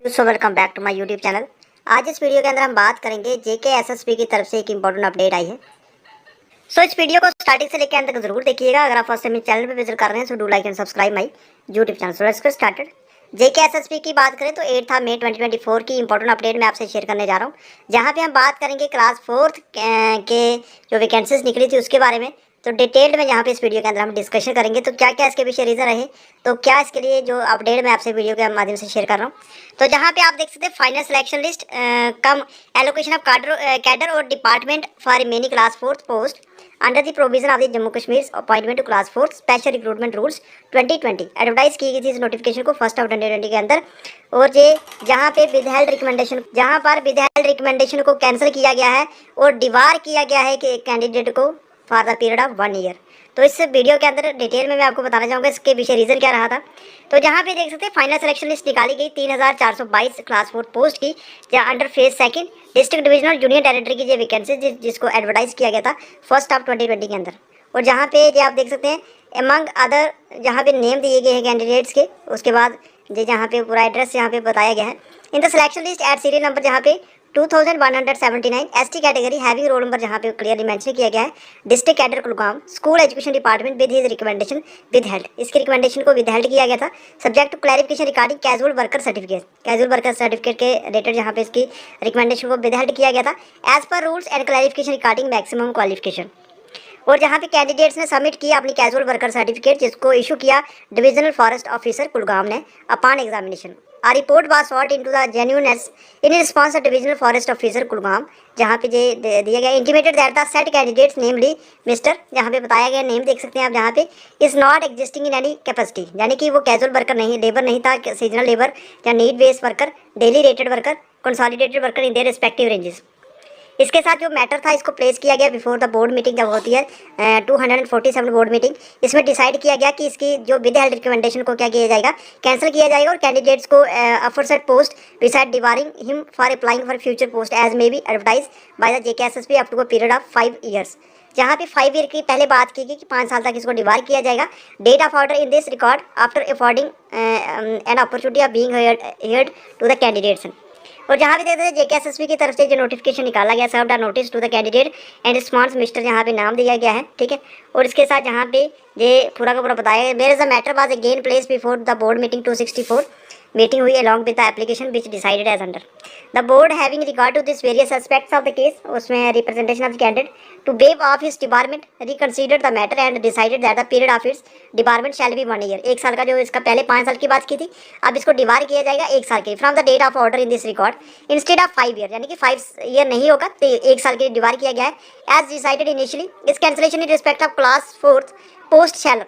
So welcome back to my YouTube channel. आज इस video के अंदर हम बात करेंगे जेके एसएसबी की तरफ से एक इंपॉर्टेंट अपडेट आई है। इस वीडियो को स्टार्टिंग से लेकर अंत तक जरूर देखिएगा। अगर आप फर्स्ट टाइम चैनल पे विजिट कर रहे हैं so do like and subscribe my YouTube channel. So let's get started. JK SSB की बात करें तो 8 मई 2024 की इंपॉर्टेंट अपडेट मैं आपसे शेयर करने जा रहा हूँ, जहाँ पे हम बात करेंगे क्लास 4th के जो वैकेंसीज निकली थी उसके बारे में। तो डिटेल्ड में यहाँ पे इस वीडियो के अंदर हम डिस्कशन करेंगे तो क्या क्या इसके पीछे रीज़न रहे, तो क्या इसके लिए जो अपडेट मैं आपसे वीडियो के माध्यम से शेयर कर रहा हूँ। तो जहाँ पे आप देख सकते हैं final selection list cum allocation of cadre और department for many class 4th post under the provision of the Jammu Kashmir appointment to class 4th special recruitment rules 2020 advertise की गई थी इस नोटिफिकेशन को 1 2020 के अंदर। और ये जहाँ पे विदहेल्ड रिकमेंडेशन, जहाँ पर विदहेल्ड रिकमेंडेशन को कैंसिल किया गया है और डिबार किया गया है कि कैंडिडेट को for the period of 1 year. तो इस वीडियो के अंदर डिटेल में मैं आपको बताना चाहूँगा इसके पीछे रीज़न क्या रहा था। तो जहाँ पे देख सकते हैं फाइनल सिलेक्शन लिस्ट निकाली गई 3422 क्लास 4 पोस्ट की, जहाँ under phase 2 district divisional junior territory की ये वैकेंसी जिसको एडवर्टाइज किया गया था 1 2020 के अंदर। और जहाँ पे ये आप देख सकते हैं अमंग अदर जहाँ पे नेम दिए गए हैं कैंडिडेट्स के, उसके बाद ये जहाँ पे पूरा एड्रेस यहाँ पे बताया गया है in the selection list at serial number जहाँ पे 2179 ST category having roll number जहाँ पे क्लियरली मेंशन किया गया है district cadre Kulgam school education department with his recommendation withheld. इसकी रिकमेंडेशन को विद हेल्ड किया गया था subject to clarification regarding casual worker certificate के रिलेटेड जहाँ पे इसकी रिकमेंडेशन को विद हेल्ड किया गया था एज पर rules and clarification regarding maximum qualification. और जहाँ पे कैंडिडेट्स ने सबमिट किया अपनी कैजुअल वर्कर सर्टिफिकेट जिसको इशू किया डिविजनल फॉरेस्ट ऑफिसर कुलगाम ने upon examination. A report was sought into the genuineness in response to divisional forest officer Kulgam, जहाँ पे दिया गया intimated that the said candidates namely mister, जहाँ पे बताया गया नेम देख सकते हैं आप जहाँ पे is not existing in any capacity, यानी कि वो कैजुअल वर्कर नहीं, लेबर नहीं था, सीजनल लेबर या need based worker, daily rated worker, consolidated worker in their respective ranges. इसके साथ जो मैटर था इसको प्लेस किया गया बिफोर द बोर्ड मीटिंग जब होती है 247 बोर्ड मीटिंग। इसमें डिसाइड किया गया कि इसकी जो विद हेल्ड रिकमेंडेशन को क्या किया जाएगा, कैंसिल किया जाएगा और कैंडिडेट्स को aforesaid post beside debarring him for applying for future post as may be advertise by the JKSSB up to a period of 5 years. जहाँ पे 5 ईयर की पहले बात की गई कि 5 साल तक इसको डिवार किया जाएगा। Date of order in this record after affording an opportunity of being heard to the candidates. और जहाँ भी देखते हैं जेकेएसएसबी की तरफ से जो नोटिफिकेशन निकाला गया served a notice to the candidate and response mister, जहाँ पे नाम दिया गया है, ठीक है। और इसके साथ जहाँ पे ये पूरा का पूरा बताया गया मेरे the matter was again place before the board meeting 264 meeting हुई along with the application which decided as under the board having regard to this various aspects of the case. उसमें representation of the candidate to waive off his debarment reconsidered the matter and decided that the period of his debarment shall be 1 year. 1 साल का जो इसका पहले 5 साल की बात की थी, अब इसको डिवार किया जाएगा 1 साल के from the date of order in this record instead of 5 year, यानी कि 5 ईयर नहीं होगा तो 1 साल के डिवार किया गया है एज डिसाइडेड इनिशियली इस cancellation in respect of class 4th post shall.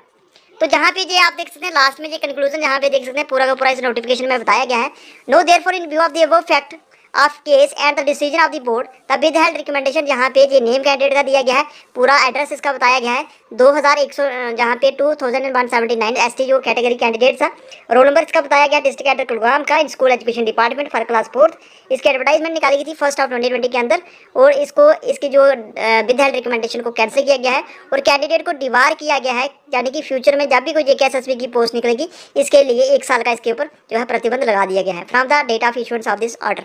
तो जहाँ पे ये आप देख सकते हैं लास्ट में ये कंक्लूजन जहाँ पे देख सकते हैं पूरा का पूरा इस नोटिफिकेशन में बताया गया है। Now therefore in view of the above fact of case and the decision of the board the withheld recommendation, जहाँ पे ये नेम कैंडिडेट का दिया गया है, पूरा एड्रेस इसका बताया गया है 2100 जहाँ पे 2179 एसटी जो कैटेगरी कैंडिडेट था। रोल नंबर इसका बताया गया डिस्ट्रिक्ट कैडर कुलगाम का in school education department for class 4th। इसकी एडवर्टाइजमेंट निकाली गई थी 1 2020 के अंदर और इसको इसकी जो विद हेल्ड रिकमेंडेशन को कैंसिल किया गया है और कैंडिडेट को डिवार किया गया है, यानी कि फ्यूचर में जब भी कोई जेकेएसएसबी की पोस्ट निकलेगी इसके लिए 1 साल का इसके ऊपर जो है प्रतिबंध लगा दिया गया है from the date of issuance of this order.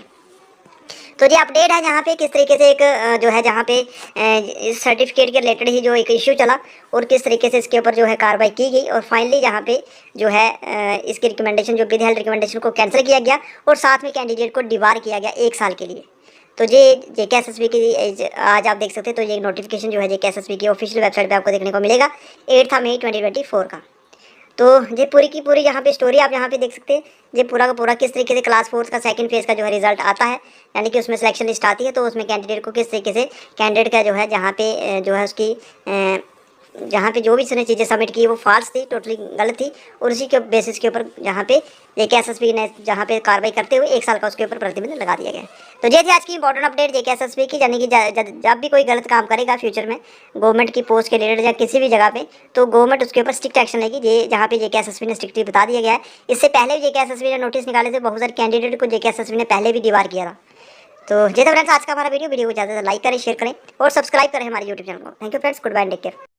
तो ये अपडेट है जहाँ पे किस तरीके से एक जो है जहाँ पे इस सर्टिफिकेट के रिलेटेड ही जो एक इश्यू चला और किस तरीके से इसके ऊपर जो है कार्रवाई की गई और फाइनली जहाँ पे जो है इसकी रिकमेंडेशन जो विद हेल्ड रिकमेंडेशन को कैंसिल किया गया और साथ में कैंडिडेट को डिवार किया गया 1 साल के लिए। तो ये जेकेएसएसबी की आज आप देख सकते हैं तो ये नोटिफिकेशन जो है जेकेएसएसबी की ऑफिशियल वेबसाइट पर आपको देखने को मिलेगा 8 मई 2024 का। तो ये पूरी की पूरी यहाँ पे स्टोरी आप यहाँ पे देख सकते हैं, ये पूरा का पूरा किस तरीके से क्लास 4th का 2nd फेज़ का जो है रिजल्ट आता है, यानी कि उसमें सिलेक्शन लिस्ट आती है तो उसमें कैंडिडेट को किस तरीके से कैंडिडेट का जो है जहाँ पे जो है उसकी जहाँ पे जो भी उसने चीज़ें सबमिट की वो फॉल्स थी, टोटली गलत थी और उसी के बेसिस के ऊपर जहाँ पे जेकेएसएसबी ने जहाँ पे कार्रवाई करते हुए 1 साल का उसके ऊपर प्रतिबंध लगा दिया गया। तो ये थी आज की इंपॉर्टेंट अपडेट जेकेएसएसबी की, यानी कि जब भी कोई गलत काम करेगा फ्यूचर में गवर्नमेंट की पोस्ट के रिलेटेड या किसी भी जगह पे तो गवर्नमेंट उसके ऊपर स्ट्रिक्ट एक्शन लेगी। ये जहाँ पे जेकेएसएसबी ने स्ट्रिक्टली बता दिया गया है। इससे पहले भी जेकेएसएसबी ने नोटिस निकाले थे, बहुत सारे कैंडिडेट को जेकेएसएसबी ने पहले भी डिवार किया था। तो ये था फ्रेंड्स आज का हमारा वीडियो को ज़्यादा से लाइक करें, शेयर करें और सब्सक्राइब करें हमारे यूट्यूब चैनल को। Thank you friends, goodbye and take care.